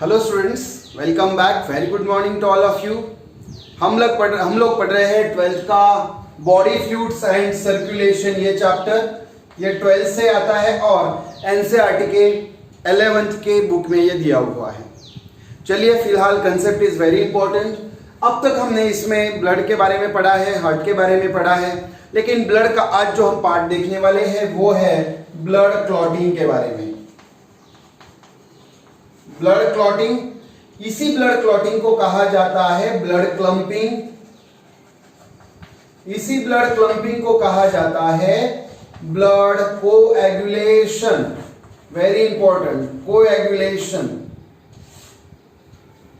Hello students, welcome back. Very good morning to all of you. हम लोग पढ़ रहे हैं 12th का बॉडी फ्लूइड्स एंड सर्कुलेशन ये चैप्टर। ये 12th से आता है और एनसीईआरटी के 11th के बुक में ये दिया हुआ है। चलिए, फिलहाल कंसेप्ट इज वेरी इंपॉर्टेंट। अब तक हमने इसमें ब्लड के बारे में पढ़ा है, हार्ट के बारे में पढ़ा है, लेकिन ब्लड का आज जो हम पार्ट देखने वाले हैं वो है ब्लड क्लॉटिंग के बारे में। ब्लड क्लॉटिंग, इसी ब्लड क्लॉटिंग को कहा जाता है ब्लड क्लम्पिंग। इसी ब्लड क्लम्पिंग को कहा जाता है blood coagulation. Very important, coagulation.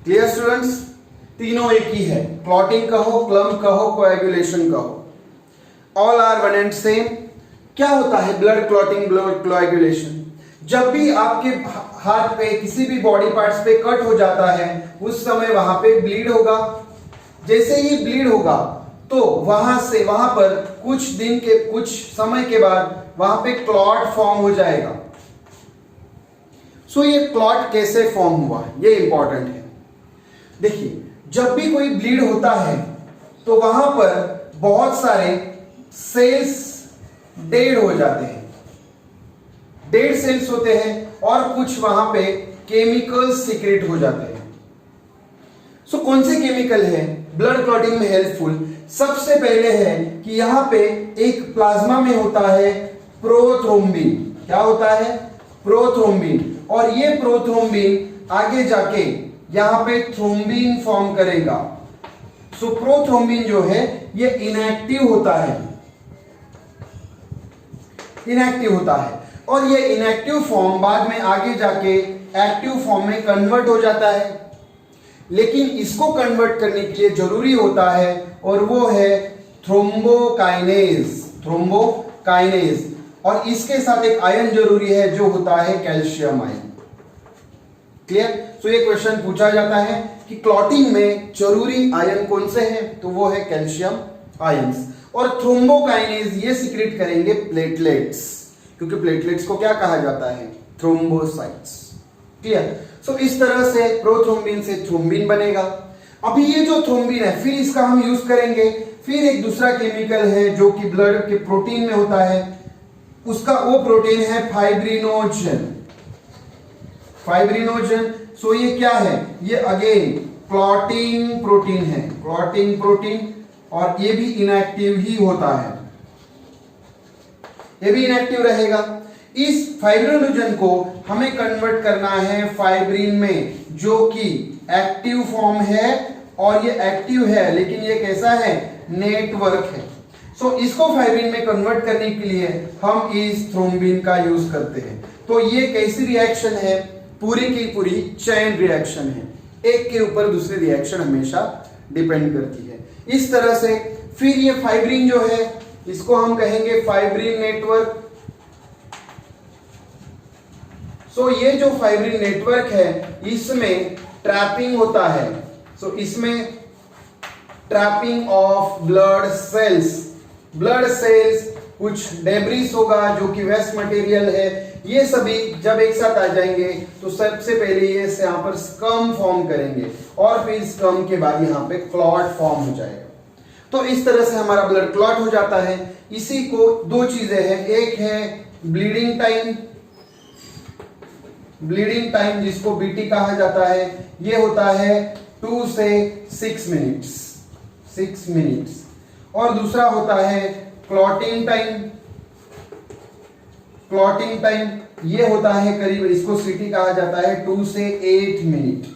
Clear students? तीनों एक ही है, क्लॉटिंग कहो, क्लम्प कहो, कोएगुलेशन कहो, all are one and same. क्या होता है ब्लड क्लॉटिंग, ब्लड कोएगुलेशन? जब भी आपके हाथ पे किसी भी बॉडी पार्ट्स पे कट हो जाता है उस समय वहां पे ब्लीड होगा। जैसे ही ब्लीड होगा तो वहां पर कुछ समय के बाद वहां पे क्लॉट फॉर्म हो जाएगा। सो ये क्लॉट कैसे फॉर्म हुआ ये इंपॉर्टेंट है। देखिए, जब भी कोई ब्लीड होता है तो वहां पर बहुत सारे सेल्स डेड हो जाते हैं, डेड सेल्स होते हैं और कुछ वहां पे केमिकल्स सीक्रेट हो जाते हैं। सो कौन से केमिकल है ब्लड क्लॉटिंग में हेल्पफुल? सबसे पहले है कि यहां पे एक प्लाज्मा में होता है प्रोथ्रोम्बिन। क्या होता है? प्रोथ्रोम्बिन। और ये प्रोथ्रोम्बिन आगे जाके यहां पे थ्रोम्बिन फॉर्म करेगा। सो प्रोथ्रोम्बिन जो है ये इनएक्टिव होता है, इनएक्टिव होता है और ये इनएक्टिव फॉर्म बाद में आगे जाके एक्टिव फॉर्म में कन्वर्ट हो जाता है। लेकिन इसको कन्वर्ट करने के लिए जरूरी होता है और वो है थ्रोम्बोकाइनेज। थ्रोम्बोकाइनेज, और इसके साथ एक आयन जरूरी है जो होता है कैल्शियम आयन। क्लियर? सो ये क्वेश्चन पूछा जाता है कि क्लॉटिंग में जरूरी आयन कौन से हैं, तो वो है कैल्शियम आयंस। और थ्रोम्बोकाइनेज ये सीक्रेट करेंगे प्लेटलेट्स, क्योंकि प्लेटलेट्स को क्या कहा जाता है? थ्रोम्बोसाइट्स। क्लियर? सो इस तरह से प्रोथ्रोम्बिन से थ्रोम्बिन बनेगा। अभी ये जो थ्रोम्बिन है फिर इसका हम यूज करेंगे। फिर एक दूसरा केमिकल है जो कि ब्लड के प्रोटीन में होता है, उसका वो प्रोटीन है फाइब्रिनोजन। फाइब्रिनोजन। सो ये क्या है? ये अगेन क्लॉटिंग प्रोटीन है, क्लॉटिंग प्रोटीन, और ये भी इनएक्टिव ही होता है, ये भी इनएक्टिव रहेगा। इस फाइब्रिनोजन को हमें कन्वर्ट करना है फाइब्रिन में, जो कि एक्टिव फॉर्म है। और ये एक्टिव है लेकिन ये कैसा है? नेटवर्क है। सो इसको फाइब्रिन में कन्वर्ट करने के लिए हम इस थ्रोम्बिन का यूज करते हैं। तो ये कैसी रिएक्शन है? पूरी की पूरी चेन रिएक्शन है, एक के ऊपर दूसरी रिएक्शन हमेशा डिपेंड करती है। इस तरह से फिर ये फाइब्रिन जो है इसको हम कहेंगे फाइब्रिन नेटवर्क। सो ये जो फाइब्रिन नेटवर्क है इसमें ट्रैपिंग होता है। सो इसमें trapping of blood cells. Blood cells, कुछ डेब्रिस होगा जो कि वेस्ट मटेरियल है, ये सभी जब एक साथ आ जाएंगे तो सबसे पहले ये यहाँ पर स्कर्म फॉर्म करेंगे और फिर स्कर्म के बाद यहाँ पे क्लॉट फॉर्म हो जाएगा। तो इस तरह से हमारा ब्लड क्लॉट हो जाता है। इसी को दो चीजें हैं, एक है ब्लीडिंग टाइम, ब्लीडिंग टाइम जिसको बीटी कहा जाता है, ये होता है 2 से 6 मिनट्स, 6 मिनट्स। और दूसरा होता है क्लॉटिंग टाइम। क्लॉटिंग टाइम ये होता है करीब, इसको सीटी कहा जाता है 2 से 8 मिनट।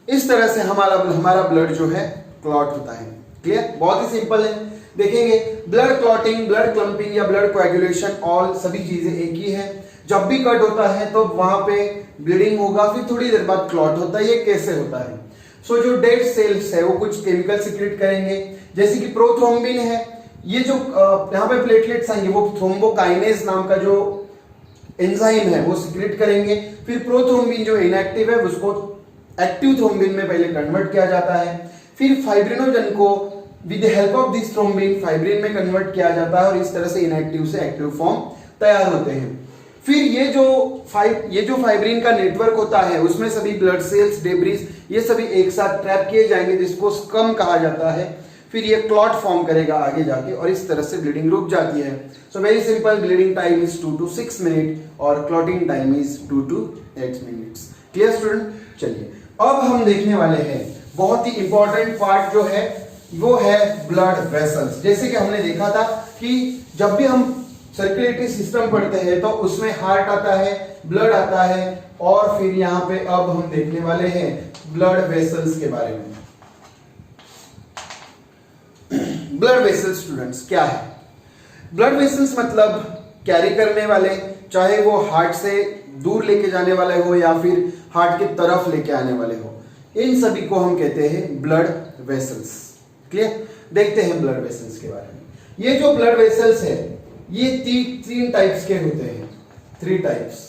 इस तरह से हमारा ब्लड जो है क्लॉट होता है। क्लियर? बहुत ही सिंपल है। देखेंगे ब्लड क्लॉटिंग, ब्लड क्लम्पिंग या ब्लड कोएगुलेशन, ऑल सभी चीजें एक ही है। जब भी कट होता है तो वहां पे ब्लीडिंग होगा, फिर थोड़ी देर बाद क्लॉट होता है। ये कैसे होता है? सो जो डेड सेल्स है वो कुछ केमिकल सीक्रेट करेंगे, जैसे कि प्रोथ्रोम्बिन है। ये जो यहाँ पे प्लेटलेट्स आएंगे वो थ्रोम्बोकाइनेज नाम का जो एंजाइम है वो सीक्रेट करेंगे। फिर प्रोथ्रोम्बिन जो इनएक्टिव है उसको एक्टिव थ्रोम्बिन में पहले कन्वर्ट किया जाता है। फिर फाइब्रिनोजन को with the help of this thrombin fibrin में कन्वर्ट किया जाता है और इस तरह से इनएक्टिव से एक्टिव फॉर्म तैयार होते हैं। फिर ये जो फाइब्रिन का नेटवर्क होता है उसमें सभी ब्लड सेल्स, डेब्रिस, ये सभी एक साथ ट्रैप किए जाएंगे, जिसको स्कम कहा जाता है। फिर ये क्लॉट फॉर्म करेगा आगे जाके और इस तरह से ब्लीडिंग रुक जाती है। So very simple, bleeding time is 2 to 6 minute और clotting time is 2 to 8 minutes. Clear student? चलिए अब हम देखने वाले हैं बहुत ही इंपॉर्टेंट पार्ट जो है वो है ब्लड वेसल्स। जैसे कि हमने देखा था कि जब भी हम सर्कुलेटरी सिस्टम पढ़ते हैं तो उसमें हार्ट आता है, ब्लड आता है और फिर यहां पे अब हम देखने वाले हैं ब्लड वेसल्स के बारे में। ब्लड वेसल्स स्टूडेंट्स क्या है? ब्लड वेसल्स मतलब कैरी करने वाले, चाहे वो हार्ट से दूर लेके जाने वाले हो या फिर हार्ट की तरफ लेके आने वाले हो, इन सभी को हम कहते हैं ब्लड वेसल्स। क्लियर? देखते हैं ब्लड वेसल्स के बारे में। ये जो ब्लड वेसल्स है ये तीन टाइप्स के होते हैं, 3 टाइप्स।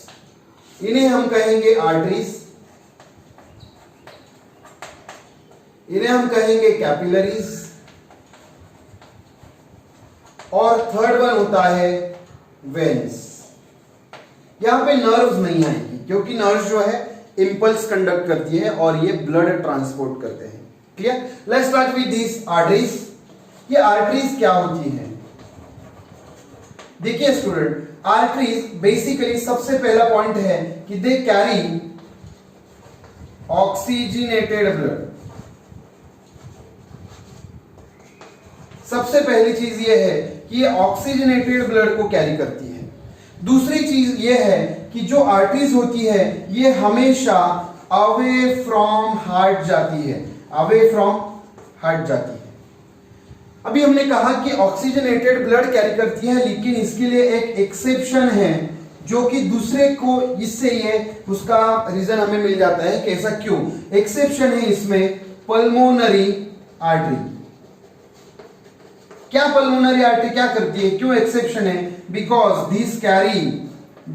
इन्हें हम कहेंगे आर्टरीज, इन्हें हम कहेंगे कैपिलरीज और थर्ड वन होता है वेन्स। यहां पे नर्व्स नहीं आएंगी क्योंकि नर्व्स जो है इंपल्स कंडक्ट करती है और ये ब्लड ट्रांसपोर्ट करते हैं। Clear? Let's start with this arteries. ये आर्टरीज क्या होती हैं? देखिए स्टूडेंट, आर्टरीज बेसिकली सबसे पहला पॉइंट है कि दे कैरी ऑक्सीजनेटेड ब्लड। सबसे पहली चीज ये है कि ये ऑक्सीजनेटेड ब्लड को कैरी करती है। दूसरी चीज ये है कि जो आर्टरीज होती है ये हमेशा अवे फ्रॉम हार्ट जाती है, अवे फ्रॉम हार्ट जाती है। अभी हमने कहा कि ऑक्सीजनेटेड ब्लड कैरी करती है, लेकिन इसके लिए एक एक्सेप्शन है जो कि दूसरे को इससे ये उसका रीजन हमें मिल जाता है। कैसा? क्यों एक्सेप्शन है इसमें? Pulmonary artery. क्या पल्मोनरी आर्टरी क्या करती है? क्यों एक्सेप्शन है? Because this carry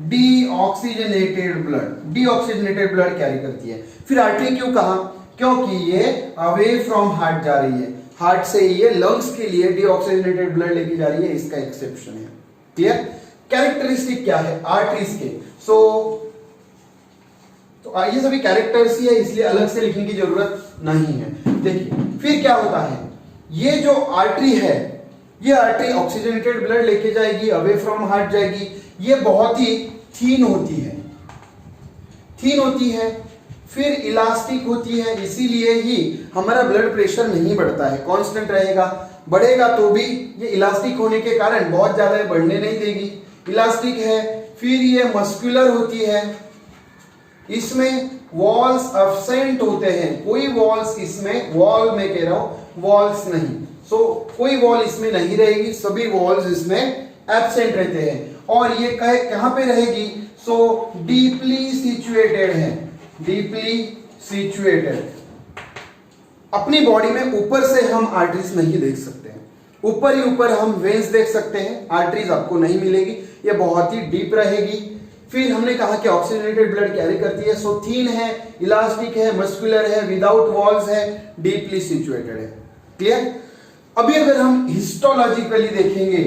deoxygenated blood, deoxygenated blood carry करती है। फिर आर्टरी क्यों कहा? क्योंकि ये अवे फ्रॉम हार्ट जा रही है, हार्ट से ये लंग्स के लिए डीऑक्सीजनेटेड ब्लड लेके जा रही है, इसका एक्सेप्शन है। क्लियर? कैरेक्टरिस्टिक क्या है आर्टरीज के? तो ये सभी कैरेक्टर्स ही है, इसलिए अलग से लिखने की जरूरत नहीं है। देखिए फिर क्या होता है, ये जो आर्टरी है ये आर्टरी ऑक्सीजनेटेड ब्लड लेके जाएगी, अवे फ्रॉम हार्ट जाएगी। ये बहुत ही थीन होती है, थीन होती है, फिर इलास्टिक होती है, इसीलिए ही हमारा ब्लड प्रेशर नहीं बढ़ता है, कांस्टेंट रहेगा। बढ़ेगा तो भी ये इलास्टिक होने के कारण बहुत ज्यादा बढ़ने नहीं देगी, इलास्टिक है। फिर ये मस्कुलर होती है, इसमें वॉल्स एब्सेंट होते हैं, कोई वॉल्स इसमें, वॉल में कह रहा हूं, वॉल्स नहीं। कोई वॉल इसमें नहीं रहेगी, सभी वॉल्स इसमें एब्सेंट रहते हैं। और ये कहां पे रहेगी? डीपली सिचुएटेड है, डीपली सिचुएटेड। अपनी बॉडी में ऊपर से हम आर्टरीज नहीं देख सकते हैं, ऊपर ही ऊपर हम वेन्स देख सकते हैं, आर्टरीज आपको नहीं मिलेगी, ये बहुत ही डीप रहेगी। फिर हमने कहा कि ऑक्सीजनेटेड ब्लड कैरी करती है, सो थीन है, इलास्टिक है, मस्कुलर है, विदाउट वॉल्स है, डीपली सिचुएटेड है। क्लियर? अभी अगर हम हिस्टोलॉजिकली देखेंगे,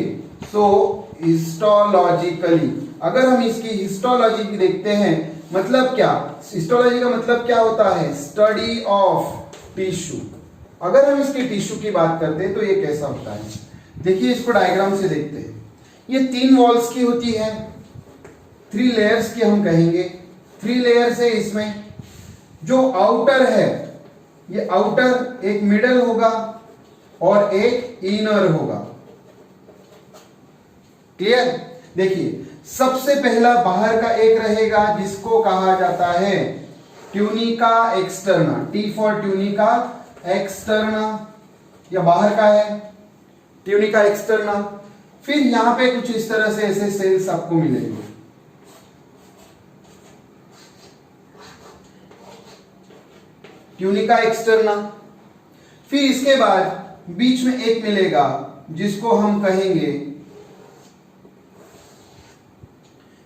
हिस्टोलॉजिकली अगर हम इसकी हिस्टोलॉजी देखते हैं, मतलब क्या? हिस्टोलॉजी का मतलब क्या होता है? Study of tissue. अगर हम इसके टिश्यू की बात करते हैं तो ये कैसा होता है? देखिए इसको डायग्राम से देखते हैं। ये 3 वॉल्स की होती है, 3 लेयर्स की हम कहेंगे, 3 लेयर्स है इसमें। जो आउटर है, ये आउटर एक मिडल होगा और एक इनर होगा। क्लियर? देखिए सबसे पहला बाहर का एक रहेगा जिसको कहा जाता है tunica externa, T for tunica externa, या बाहर का है ट्यूनिका एक्सटर्ना। फिर यहां पे कुछ इस तरह से ऐसे सेल्स आपको मिलेंगे, ट्यूनिका एक्सटर्ना। फिर इसके बाद बीच में एक मिलेगा जिसको हम कहेंगे,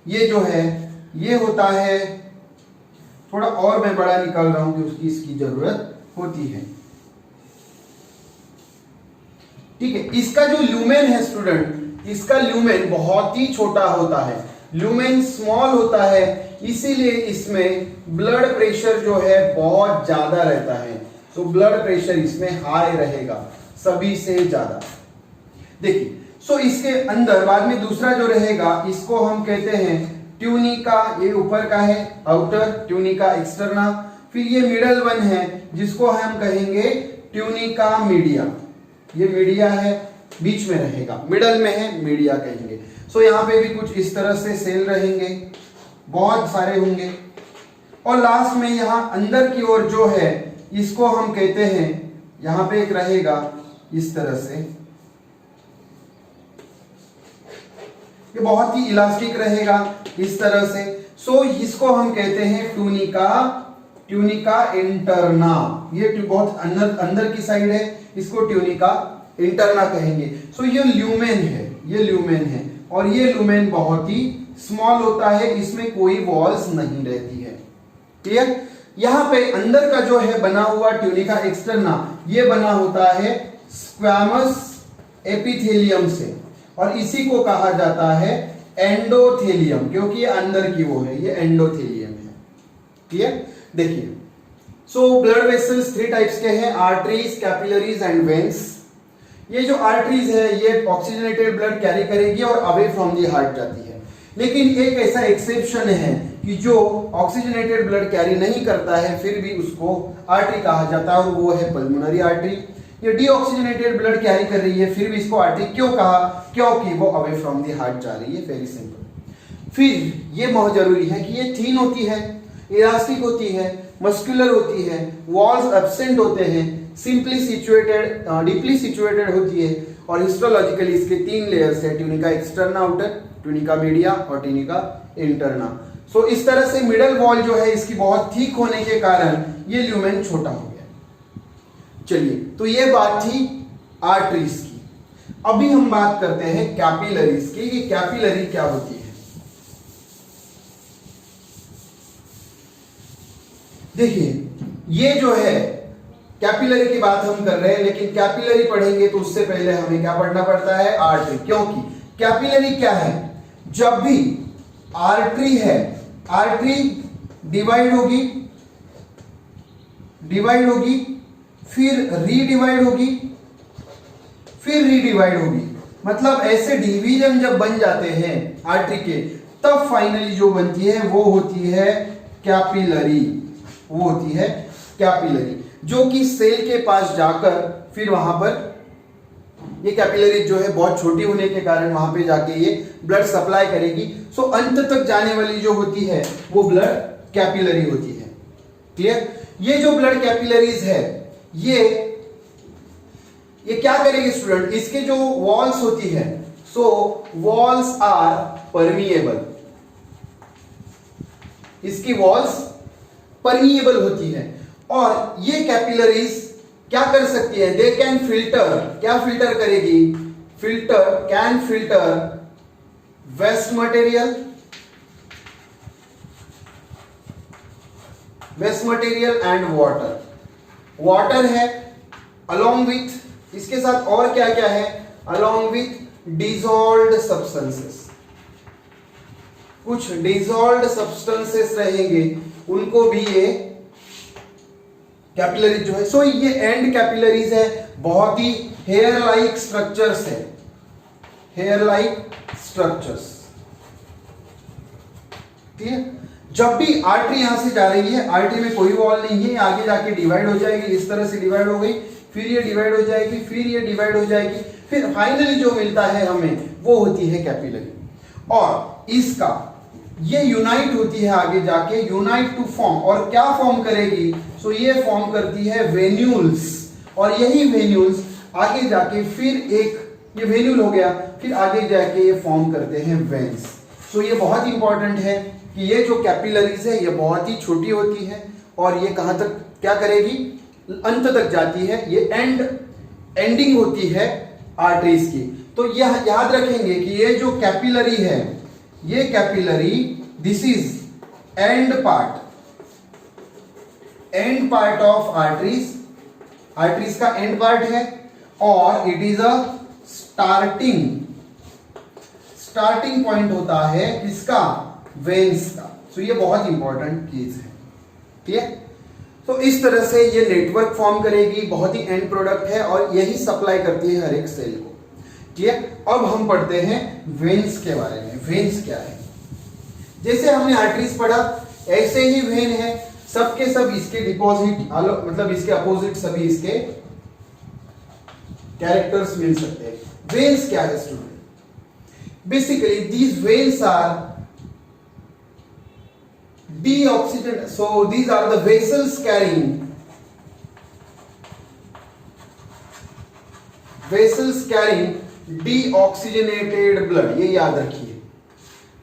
ये जो है ये होता है, थोड़ा और मैं बड़ा निकाल रहा हूं कि उसकी इसकी जरूरत होती है। ठीक है, इसका जो ल्यूमेन है स्टूडेंट, इसका ल्यूमेन बहुत ही छोटा होता है। ल्यूमेन स्मॉल होता है, इसीलिए इसमें ब्लड प्रेशर जो है बहुत ज्यादा रहता है। तो ब्लड प्रेशर इसमें हाई रहेगा सभी से ज्यादा। देखिए, सो इसके अंदर बाद में दूसरा जो रहेगा इसको हम कहते हैं ट्यूनिका, ये ऊपर का है आउटर, ट्यूनिका एक्सटर्ना। फिर ये मिडल वन है जिसको हम कहेंगे ट्यूनिका मीडिया। ये मीडिया है, बीच में रहेगा, मिडल में है, मीडिया कहेंगे। सो यहाँ पे भी कुछ इस तरह से सेल रहेंगे, बहुत सारे होंगे। और लास्ट में यहाँ अंदर की ओर जो है इसको हम कहते हैं, यहाँ पे एक रहेगा इस तरह से, ये बहुत ही इलास्टिक रहेगा इस तरह से। सो इसको हम कहते हैं ट्यूनिका इंटरना। ये बहुत अंदर की साइड है, इसको ट्यूनिका इंटरना कहेंगे। सो ये ल्यूमेन है, ये ल्यूमेन है, और ये ल्यूमेन बहुत ही स्मॉल होता है, इसमें कोई वॉल्स नहीं रहती है। क्लियर? यहां पे अंदर का जो है बना हुआ ट्यूनिका एक्सटर्ना, ये बना होता है स्क्वैमस एपिथेलियम से, और इसी को कहा जाता है एंडोथेलियम, क्योंकि ये अंदर की वो है, ये एंडोथेलियम है। क्लियर? देखिए, सो ब्लड वेसल्स 3 टाइप्स के हैं, आर्टरीज, कैपिलरीज एंड वेन्स। ये जो आर्टरीज है ये ऑक्सीजनेटेड ब्लड कैरी करेगी और अवे फ्रॉम दी हार्ट जाती है। लेकिन एक ऐसा एक्सेप्शन है कि जो ऑक्सीजनेटेड ब्लड कैरी नहीं करता है फिर भी उसको आर्टरी कहा जाता है, और वो है पल्मोनरी आर्टरी। ये डीऑक्सीजनेटेड ब्लड कैरी कर रही है फिर भी इसको आर्टरी क्यों कहा? क्योंकि वो अवे फ्रॉम दी हार्ट जा रही है, वेरी सिंपल। फिर ये बहुत जरूरी है कि ये थीन होती है, इलास्टिक होती है, मस्कुलर होती है, वॉल्स एब्सेंट होते हैं, सिंपली सिचुएटेड, डीपली सिचुएटेड होती है, और हिस्टोलॉजिकली इसके 3 लेयर्स है, tunica externa outer, tunica media और ट्यूनिका इंटरना। सो इस तरह से मिडल वॉल जो है इसकी बहुत थिक होने के कारण ये ल्यूमेन छोटा हो गया। चलिए, तो ये बात थी आर्टरीज की। अभी हम बात करते हैं कैपिलरीज की। ये कैपिलरी क्या होती है? देखिए, ये जो है कैपिलरी की बात हम कर रहे हैं, लेकिन कैपिलरी पढ़ेंगे तो उससे पहले हमें क्या पढ़ना पड़ता है? आर्टरी। क्योंकि कैपिलरी क्या है? जब भी आर्टरी है, आर्टरी डिवाइड होगी, फिर रीडिवाइड होगी, फिर रीडिवाइड होगी। मतलब ऐसे डिवीजन जब बन जाते हैं आर्टरी के, तब फाइनली जो बनती है वो होती है कैपिलरी। वो होती है कैपिलरी, जो कि सेल के पास जाकर फिर वहां पर ये कैपिलरी जो है बहुत छोटी होने के कारण वहां पे जाके ये ब्लड सप्लाई करेगी। सो अंत तक जाने वाली जो होती है वो ब्लड कैपिलरी होती है। क्लियर? ये जो ब्लड कैपिलरीज है ये क्या करेगी स्टूडेंट? इसके जो वॉल्स होती है, सो वॉल्स आर परमिएबल, इसकी वॉल्स परमिएबल होती है, और ये कैपिलरीज क्या कर सकती है? दे कैन फिल्टर, क्या फिल्टर करेगी? Can filter waste material and water है, अलोंग विथ, इसके साथ और क्या क्या है? अलोंग विथ डिसॉल्व्ड सब्सटेंसेस, कुछ डिसॉल्व्ड सब्सटेंसेस रहेंगे, उनको भी ये कैपिलरी जो है। सो ये एंड कैपिलरीज है, बहुत ही हेयर लाइक स्ट्रक्चर्स है, हेयर लाइक स्ट्रक्चर्स। ठीक है? जब भी आर्टरी यहां से जा रही है, आर्टरी में कोई वॉल नहीं है, आगे जाके डिवाइड हो जाएगी, इस तरह से डिवाइड हो गई, फिर ये डिवाइड हो जाएगी, फिर ये डिवाइड हो जाएगी, फिर फाइनली जो मिलता है हमें वो होती है कैपिलरी। और इसका ये यूनाइट होती है आगे जाके, यूनाइट टू फॉर्म, और क्या फॉर्म करेगी? सो ये फॉर्म करती है वेन्यूल्स, और यही वेन्यूल्स आगे जाके फिर एक, ये वेन्यूल हो गया, फिर आगे जाके ये फॉर्म करते हैं वेन्स। सो ये बहुत इंपॉर्टेंट है कि ये जो कैपिलरीज है ये बहुत ही छोटी होती है, और ये कहां तक क्या करेगी? अंत तक जाती है, ये एंडिंग होती है आर्टरीज की। तो यह याद रखेंगे कि ये जो कैपिलरी है, ये capillary, this is and part of arteries, arteries का एंड पार्ट है, और it is a starting point होता है किसका, वेन्स का। तो ये बहुत इंपॉर्टेंट चीज है, ठीक है। तो इस तरह से ये नेटवर्क फॉर्म करेगी, बहुत ही एंड प्रोडक्ट है और यही सप्लाई करती है हर एक सेल को, ठीक है। अब हम पढ़ते हैं वेन्स के बारे में। वेन्स क्या है, जैसे हमने आर्टरीज पढ़ा ऐसे ही वेन है, सबके सब इसके डिपॉजिट मतलब इसके अपोजिट सभी इसके कैरेक्टर्स मिल सकते हैं। वेन्स क्या है student, basically these veins are deoxygenated, so these are the vessels carrying deoxygenated blood, ये याद रखिए।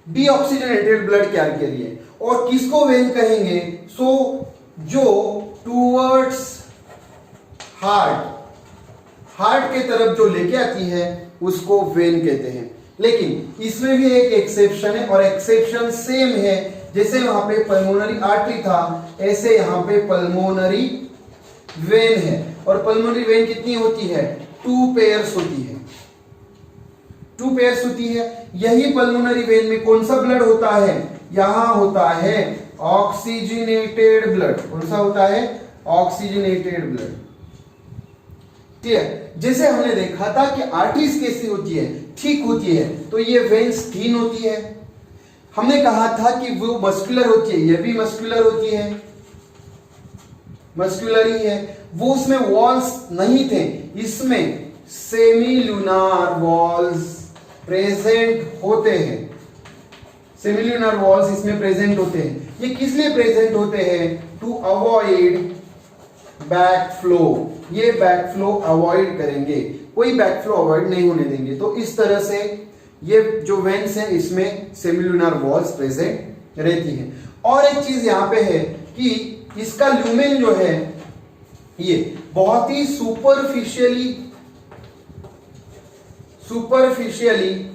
deoxygenated blood क्या करिए और किसको वेन कहेंगे, सो जो टूवर्ड्स हार्ट के तरफ जो लेके आती है उसको वेन कहते हैं। लेकिन इसमें भी एक एक्सेप्शन है और एक्सेप्शन सेम है, जैसे वहां पे पल्मोनरी आर्टरी था ऐसे यहां पे पल्मोनरी वेन है। और पल्मोनरी वेन कितनी होती है, 2 पेयर्स होती है, 2 पेयर्स होती है। यही पल्मोनरी वेन में कौन सा ब्लड होता है, यहां होता है ऑक्सीजनेटेड ब्लड। कौन सा होता है, ऑक्सीजनेटेड ब्लड, ठीक है। जैसे हमने देखा था कि आर्टरीज कैसी होती है, ठीक होती है, तो ये वेन्स थीन होती है। हमने कहा था कि वो मस्कुलर होती है, ये भी मस्कुलर होती है, मस्कुलर ही है। वो उसमें वॉल्स नहीं थे, इसमें सेमील्यूनार वॉल्स प्रेजेंट होते हैं, सेमील्यूनार वॉल्स इसमें प्रेजेंट होते हैं। ये किस लिए प्रेजेंट होते हैं, टू अवॉइड बैक फ्लो, ये बैक फ्लो अवॉइड करेंगे, कोई बैक फ्लो अवॉइड नहीं होने देंगे। तो इस तरह से ये जो वेन्स है इसमें सेमिलुनर वॉल्स प्रेजेंट रहती हैं। और एक चीज यहां पे है कि इसका ल्यूमेन जो है ये बहुत ही सुपरफिशियली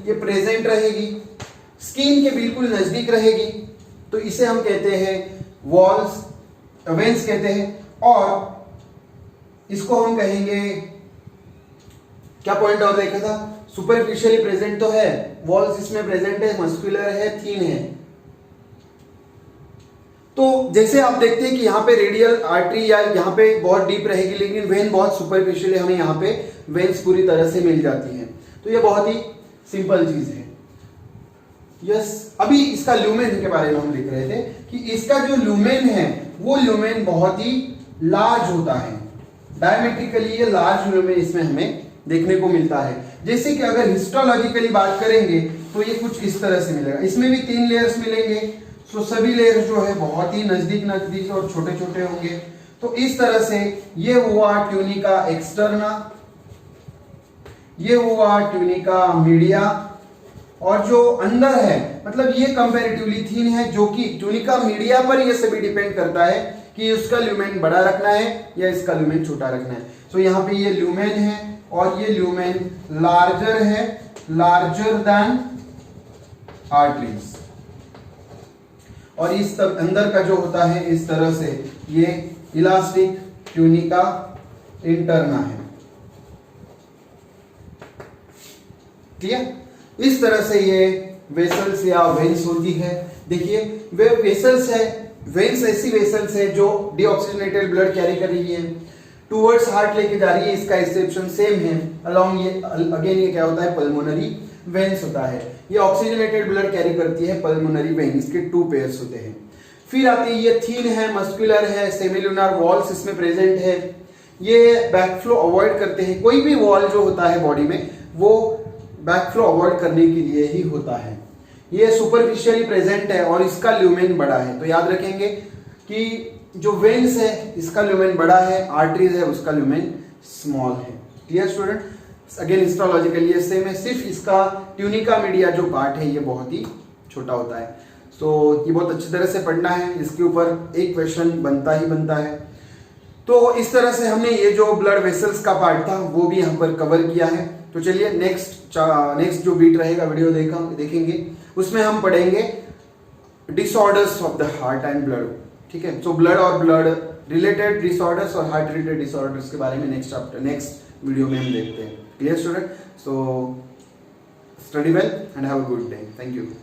ये प्रेजेंट रहेगी, स्किन के बिल्कुल नजदीक रहेगी, तो इसे हम कहते हैं वॉल्स वेन्स कहते हैं। और इसको हम कहेंगे, क्या पॉइंट और देखा था, सुपरफिशियली प्रेजेंट तो है, वॉल्स इसमें प्रेजेंट है, मस्कुलर है, थीन है। तो जैसे आप देखते हैं कि यहाँ पे रेडियल आर्टरी या यहाँ पे बहुत डीप रहेगी, लेकिन वेन बहुत सुपरफिशियली हमें यहाँ पे वेन्स पूरी तरह से मिल जाती है। तो ये बहुत ही सिंपल चीज है। यस, अभी इसका ल्यूमेन के बारे में हम लिख रहे थे कि इसका जो ल्यूमेन है वो ल्यूमेन बहुत ही लार्ज होता है, डायमेट्रिकली ये लार्ज ल्यूमेन इसमें हमें देखने को मिलता है। जैसे कि अगर हिस्टोलॉजिकली बात करेंगे तो ये कुछ इस तरह से मिलेगा, इसमें भी 3 लेयर्स मिलेंगे। सो सभी लेयर्स जो है बहुत ही नजदीक और छोटे छोटे होंगे। तो इस तरह से ये हुआ ट्यूनिका एक्सटर्ना, ये हुआ ट्यूनिका मीडिया, और जो अंदर है मतलब ये कंपैरेटिवली थीन है, जो कि ट्यूनिका मीडिया पर ये सभी डिपेंड करता है कि उसका ल्यूमेन बड़ा रखना है या इसका ल्यूमेन छोटा रखना है। सो यहाँ पे ये ल्यूमेन है और ये ल्यूमेन लार्जर है, लार्जर देन आर्टरीज। और इस तब अंदर का जो होता है इस तरह से ये इलास्टिक ट्यूनिका इंटरना है, ठीक है। इस तरह से ये वेसल्स या वेन्स होती है। देखिए वे वेसल्स है, वेन्स ऐसी वेसल्स है जो डीऑक्सीजनेटेड ब्लड कैरी कर रही है, टूवर्ड्स हार्ट लेके जा रही है, इसका एक्सेप्शन सेम है। अलोंग ये अगेन ये क्या होता है, पल्मोनरी वेन्स होता है। ये ऑक्सीजनेटेड ब्लड कैरी करती है पल्मोनरी वेन, इसके 2 पेयर्स होते हैं। फिर आती है ये थीन है, मस्कुलर है, सेमिलुनर वॉल्स इसमें प्रेजेंट है, ये बैक फ्लो अवॉइड करते हैं। कोई भी वॉल जो होता है बॉडी में वो बैक फ्लो अवॉइड करने के लिए ही होता है। ये सुपरफिशियली प्रेजेंट है और इसका ल्यूमेन बड़ा है। तो याद रखेंगे कि जो वेन्स है इसका ल्यूमेन बड़ा है, आर्टरीज है उसका ल्यूमेन स्मॉल है। Clear student? अगेन हिस्टोलॉजिकली ये सेम है, सिर्फ इसका ट्यूनिका मीडिया जो पार्ट है ये बहुत ही छोटा होता है। तो ये बहुत अच्छी तरह से पढ़ना है, इसके ऊपर एक क्वेश्चन बनता ही बनता है। तो इस तरह से हमने ये जो ब्लड वेसल्स का पार्ट था वो भी यहाँ पर कवर किया है। तो चलिए नेक्स्ट जो बीट रहेगा वीडियो देखेंगे, उसमें हम पढ़ेंगे disorders of the heart and blood. ठीक है, तो ब्लड और ब्लड रिलेटेड डिसऑर्डर्स और हार्ट रिलेटेड डिसऑर्डर्स के बारे में नेक्स्ट वीडियो में हम देखते हैं। Clear student? So Study well and have a good day. Thank you.